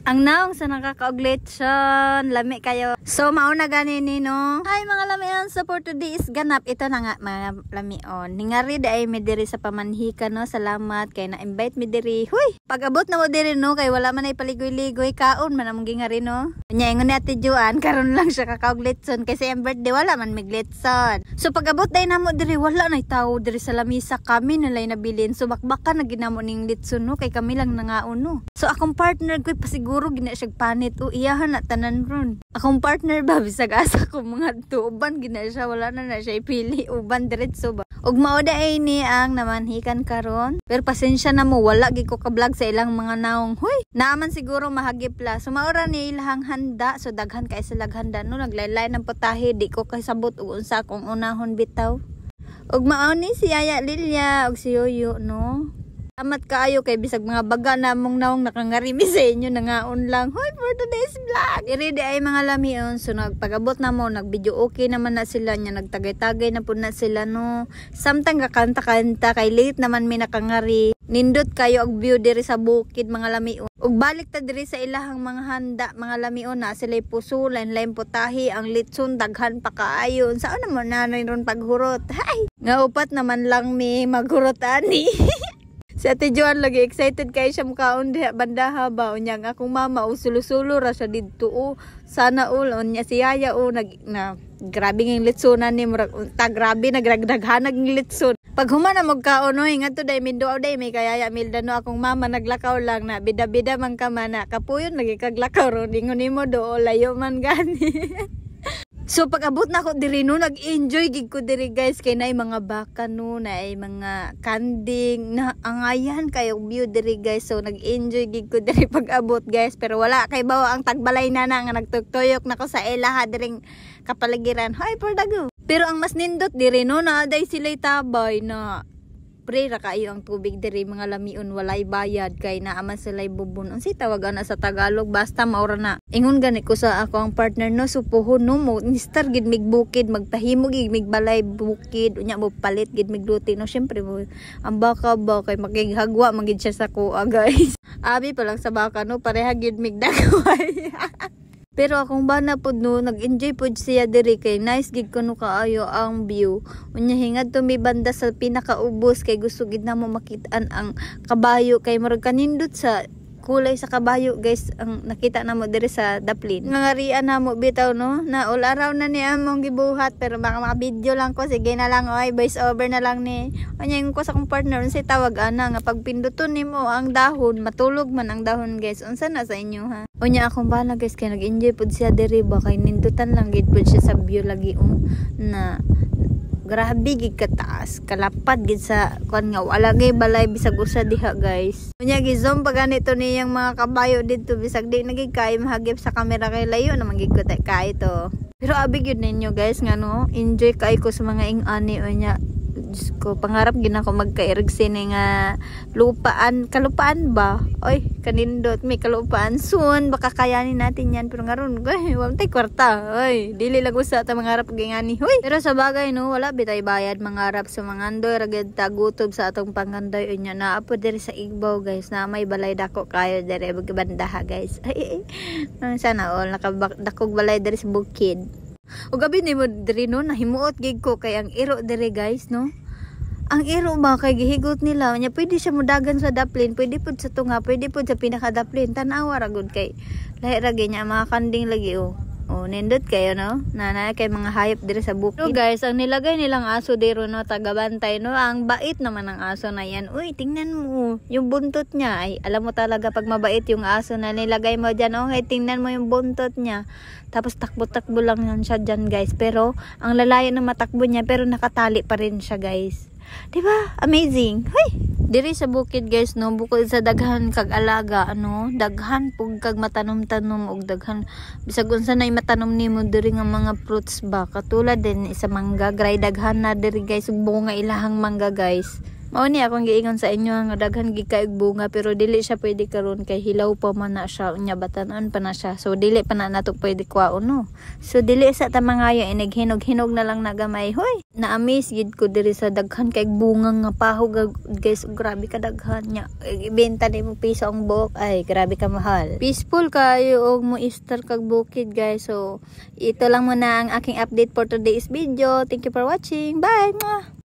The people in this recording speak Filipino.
Ang naong sa nakaka-glitchon, lami kayo. So, mauna ganin ni no. Hi mga lamion, so for today is ganap. Ito na nga mga lamion. Ningari da ay mi diri sa pamanhika no. Salamat kay na-invite mi diri. Huy! Pag-abot na mo diri no, kay wala man ay paligoy-ligoy kaon man among gingari no. Nya ingon ni Ate Juan, karon lang siya kaka-glitchon kasi ang birthday wala man mi glitchon. So pag-abot day na mo diri, wala na tawo diri sa lamisa, kami nalay nabilin. So bakbaka na ginamo ning glitchon no, kay kami lang nangaon no. So akong partner ko pasiguro gina siya panit o iyahan na tanan ron. Akong partner ba bisag asa ko mga tuban gina siya, wala na siya ipili uban diretso ba. Ug mao ay ni ang namanhikan karon. Pero pasensya na mo, wala gid ko ka-vlog sa ilang mga naong. Hoy, naaman siguro mahagip la. So maura ni ilahang handa, so daghan kay sa laghanda no, naglaylay ng putahe, di ko kasabot ug unsa akong unahon bitaw. Ug mao ni si Yaya Lilia ug si Yoyo no. Salamat kaayo kay bisag mga baga namong naong nakangarimi sa inyo nangaon lang. Hoy, for today's vlog. Iridi ay mga lamion. So nagpagabot na mo, nagvideo okay naman na sila niya, nagtagay-tagay na po na sila no. Samtang kakanta-kanta kay late naman may nakangari. Nindot kayo og view diri sa bukid mga lamion. Ug balik ta diri sa ilahang mga handa mga lamion na sila'y puso, lain-lain putahi, ang litson daghan pa kaayon. Saan naman nanay ron paghurot? Hay! Nga upat naman lang mi maghurot ani. Si Ate Joan lagi excited kay siya mukaon diha bandaha ba unya nga akong mama usulo-sulo ra siya didto o sana ul unya si Yaya o na grabe ng litsonan ni ta grabe nagragdaghan ng litson. Pag humana magkaon no ngadto day minduaw day may kayaya milda no akong mama naglakaw lang na bida-bida man ka man kapuyon lagi kaglakaw ron ingon nimo do layo man gani. So pag-abot na ako diri no, nag-enjoy gid ko diri guys kay naay mga baka no, naay mga kanding na angayan kayo view diri guys. So nag-enjoy gid ko diri pag-abot guys, pero wala kay bawa ang tagbalay na nga nagtugtuyok nako sa ilaha diring kapaligiran. Hi for dago. Pero ang mas nindot diri no, naaday sila'y tabay na pre ra kayo ang tubig diri mga lamion, walay bayad kay naaman sila'y bubon. Unsay tawag ana sa Tagalog, basta maura na. Ingon gani ko sa ako ang partner no, supuhon no mo nistar gid mig bukid, magpahimo gid mig balay bukid, unya mo palit gid mig duty no. Syempre mo ang baka ba kay makighagwa magid siya sa kuha guys. Abi pa lang sa baka no, pareha gid mig dagway. Pero akong bana pod no, nag-enjoy pod siya diri kay nice gid kuno kaayo ang view. Unya hingad to mi banda sa pinakaubos kay gusto gid na mo makit-an ang kabayo kay murag kanindot sa kulay sa kabayo guys ang nakita namo diri sa daplin. Ngarian namo bitaw no, na all araw na ni among gibuhat pero baka maka-video lang ko, sige na lang oy, voice over na lang ni. Unya yung ko sa akong partner unsay tawag ana nga pag pinduton nimo ang dahon matulog man ang dahon guys. Unsa na sa inyo ha? Unya akong bana guys kay nag-enjoy pud siya diri ba kay nindutan lang gid pud siya sa view lagi na grabe gid kataas, kalapad gid sa kuan nga wala gay balay bisag usa diha guys. Unya gizom pag ganito niyang mga kabayo didto bisag di nagig kay mahagip sa camera kay layo naman gid ko kay to. Pero abi gyud ninyo guys nga no, enjoy kay ko sa mga ing-ani unya. Diyos ko, pangarap gina ko magka-irig sini nga kalupaan ba? Oy, kanindot may kalupaan soon, baka kayanin natin yan. Pero ngaron, wala tayo kwarta. Oy, dili lang usa ta mangarap gingani. Hoy, pero sa bagay no, wala bitay bayad mangarap sa mga andoy ragid tagutob sa atong pangandoy unya na apo diri sa Igbaw guys, na may balay dako kayo diri bandaha guys. Ay, sana all nakadakog balay diri sa bukid. O gabi ni mo diri no, nahimuot gig ko kay ang iro diri guys no. Ang iro ba kay gihigot nila nya pwede siya modagan sa daplin, pwede pud sa tunga, pwede pud sa pinaka-daplin. Tan-awa ra gud kay lahi ra nya mga kanding lagi oh. Oh, nindot kayo no. Nana kay mga hayop diri sa bukid. So guys, ang nilagay nilang aso diro no, tagabantay no. Ang bait naman ng aso na yan. Uy, tingnan mo yung buntot niya. Ay, alam mo talaga pag mabait yung aso na nilagay mo diyan. Okay, tingnan mo yung buntot niya. Tapos takbo-takbo lang yan siya dyan guys. Pero ang lalayo na matakbo niya pero nakatali pa rin siya guys. Diba? Amazing. Hoy! Diri sa bukid guys no, bukod sa daghan kag alaga ano, daghan pug kag matanom-tanom og daghan bisag unsa nay matanom nimo diri nga mga fruits ba, katulad din sa mangga, gray daghan na diri guys ug bunga ilahang mangga guys. Mao ni akong giingon sa inyo nga daghan gid kay bunga pero dili siya pwede karon kay hilaw pa man na siya unya batanon pa na siya. So dili pa na nato pwede kwaon no. So dili sa ta mangayo inighinog-hinog na lang na gamay. Hoy, na-amaze gid ko diri sa daghan kay bunga nga pahog guys. Grabe ka daghan nya. Ibenta nimo piso ang buok. Ay, grabe ka mahal. Peaceful kayo og mo Easter kag bukid guys. So ito lang muna ang aking update for today's video. Thank you for watching. Bye. Mwah!